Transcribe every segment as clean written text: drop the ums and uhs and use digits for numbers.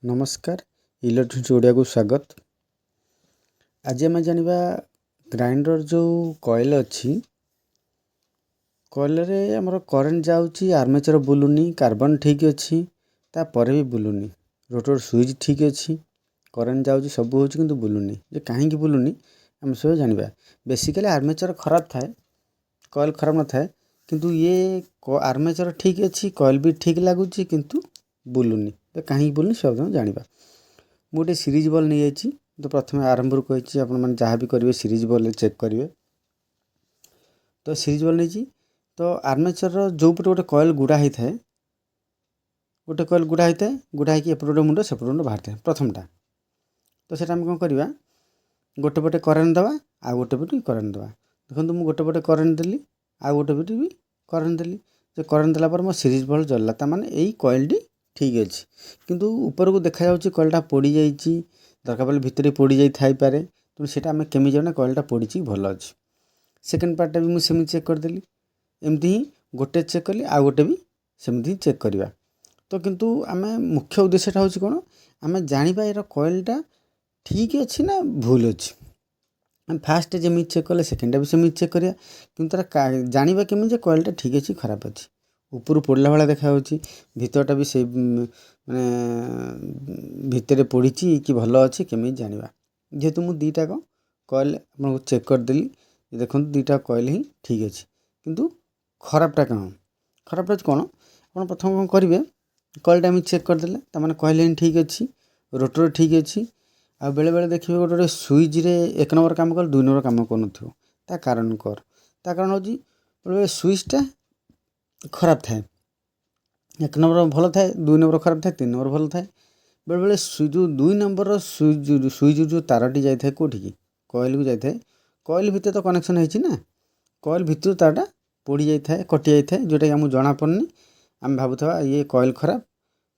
नमस्कार इलेक्ट्रोनिक्स ओडिया को स्वागत। आज आम जाना ग्राइंडर जो कॉइल अच्छी कॉइल रे आमर करेन्ट जाऊँगी आर्मेचर बुलूनी कार्बन ठीक अच्छी तापर भी बुलूनी रोटर स्विच ठीक अच्छी करेन्ट जाऊँगी सब हो कि बुलूनी जे कहीं बुलूनी आम सब जाना। बेसिकली आर्मेचर खराब थाए कॉइल खराब न थाए किंतु ये आर्मेचर ठीक अच्छी कॉइल भी ठीक लगुच किंतु बुलूनी तो कहीं बुलूनी सब जाना। गोटे सीरीज बल नहीं जाइए तो प्रथम आरंभ कही आप जहाँ भी करेंगे सीरीज बल चेक करेंगे तो सीरीज बल नहीं तो आर्मेचर जो पटे गोटे कॉइल गुड़ा होता है गोटे कॉइल गुड़ा होता है गुड़ा होकर एपट गोटे मुंड सेपट मुंड बाहर था प्रथमटा तो सेटा आम कौन करवा गोटे पटे करेन्ट दवा आ गोटे पटे करेन्ट दवा देखो मुझे गोटे पटे करेन्ट देली आ गोटे पटे भी करेन्ट देली जो करेन्ट देला मो सीरीज बल जल्ला तार यही कॉइलटी ठीक अच्छे किंतु ऊपर को देखा जाऊँगी कॉइलटा पोड़ी जाइए दरकार पड़े भितर पोड़ी जाई थाई पारे तेणु सेटा आम केमी जाना कॉइलटा पोड़ी भल अच्छे। सेकेंड पार्टा भी मुझे चेक करदेली एमती ही गोटे चेक कली आ गोटे भी सेमती चेक करवा तो किंतु आम मुख्य उद्देश्यटा हूँ कौन आम जाना यार कॉइलटा ठीक अच्छी ना भूल अच्छी आम फास्ट जमी चेक कले सेकेंडा भी सेमती चेक करिया किंतु तार जाना केमी कॉइलटा ठीक अच्छी खराब अच्छी ऊपर पोड़ला भाया देखा भितरटा भी से माने भितर पोड़ी कि भल अच्छी केमी जाना जेहेतु मुझे दीटाक कॉइल आपको चेक करदेली देखो दीटा कॉइल ही ठीक अच्छे किंतु खराबटा कौन खराबटा कौन आप प्रथम कौन करेंगे कॉइलटा आम चेक करदे तार कॉइल ही ठीक अच्छी रोटर ठीक अच्छी आ बेले बेले देखिए गोटे गोटे स्विच रे एक नंबर काम कर दुई नंबर काम कर कारण हूँ स्विचटा खराब थाए एक नंबर भल थाए दुई नंबर खराब थाए तीन नंबर भल थाए बेले बेले जो दुई नंबर स्विच जो तारटी जाए कौटी कॉइल को जाए कॉइल भितर तो कनेक्शन होना कॉइल भितर तारटा पोड़ी जाए कटि जाए जोटा कि आमको जना पड़नी आम भावुवा ये कॉइल खराब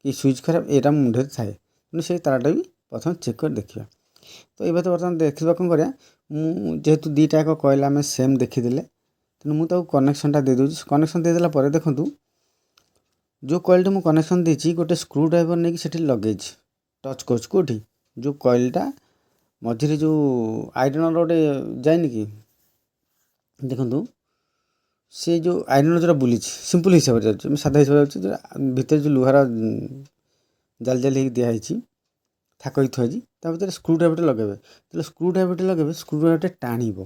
कि स्विच खराब यहाँ मुंडे थाए तेणु से तारटा भी प्रथम चेक कर देखा तो ये बर्तमान देखा कौन करा जेहेतु दीटा कॉइल आम सेम देखीदे तेणु मुझे कनेक्शनटा दे दूँ कनेक्शन देदेला देखूँ जो कॉइलटा मुझे कनेक्शन देती गोटे स्क्रू ड्राइवर नहीं कि लगे टच कर कौटी जो कॉइलटा मझे जो आयरन रोटे जाए कि देखूँ से जो आयरन जो बुली सिंपल हिसाब से जाऊँ साधा हिसाब से जाऊँ भितर जो लुहार जाल जाल दिखाई थाक थुआई भर स्क्रू ड्राइवर लगे तो स्क्रू ड्राइवर लगे स्क्रू ड्राइवर टाणव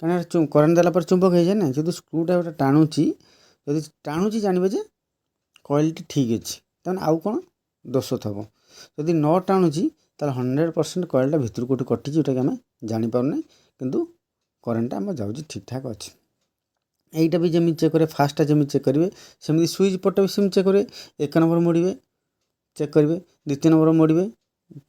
कहीं करेन्ट देला चुंबक हो जाए ना जो स्क्रू ड्राइवर टाणुची जब टाणुची जानवे जे कॉइलटी ठीक अच्छे तमें आउ कौन दोष थब जदि न टाणुची 100% कॉइलटा भितर कौटी कटि जोटा कि आम जापारना किंतु करेन्टटा आम जाऊँगी ठीक ठाक अच्छे। यहीटा भी जमी चेक करें फास्टा जमी चेक करेंगे सेमती स्विच पट भी सेम चेक करेंगे एक नंबर मोड़े चेक करेंगे द्वितीय नंबर मोड़े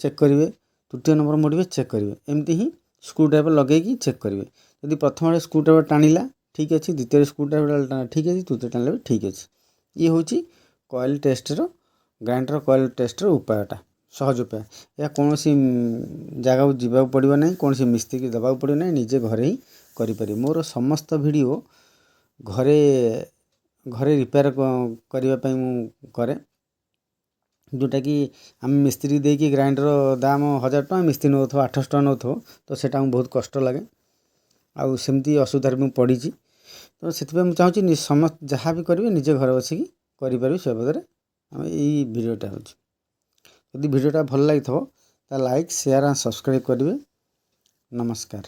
चेक करेंगे तृतीय नंबर मोड़े चेक करेंगे एमती ही स्क्रू ड्राइवर लगे चेक करेंगे जदि प्रथम स्क्रू ड्राइवर टाणिला ठीक अच्छे द्वितीय स्क्रू ड्राइवर ठीक अच्छे तृतीय टाणिला भी ठीक अच्छे। ये हूँ coil tester grinder coil tester उपायटा सहज उपाय या कौन सी जगह जावाक पड़ो ना कौन सी मिस्त्री देवाक पड़ो ना निजे घरे ही करें मोर समस्त वीडियो घरे घरे रिपेयर करने करे जोटा कि आम मिस्त्री देकी ग्राइंडर दाम 1000 टଙ୍କା मिस्त्री नौ 800 टଙ୍କା नौ तो सेटा बहुत कष्ट लगे आउ सेमती असुविधार मुझे पड़ी तो से चाहूँगी समस्त जहाँ भी करेंगे निजे घर बसिकी करें से बाबद आम यही भिडियोटा हो जदि भिडियोटा भल लगी तो लाइक शेयर एंड सब्सक्राइब करेंगे। नमस्कार।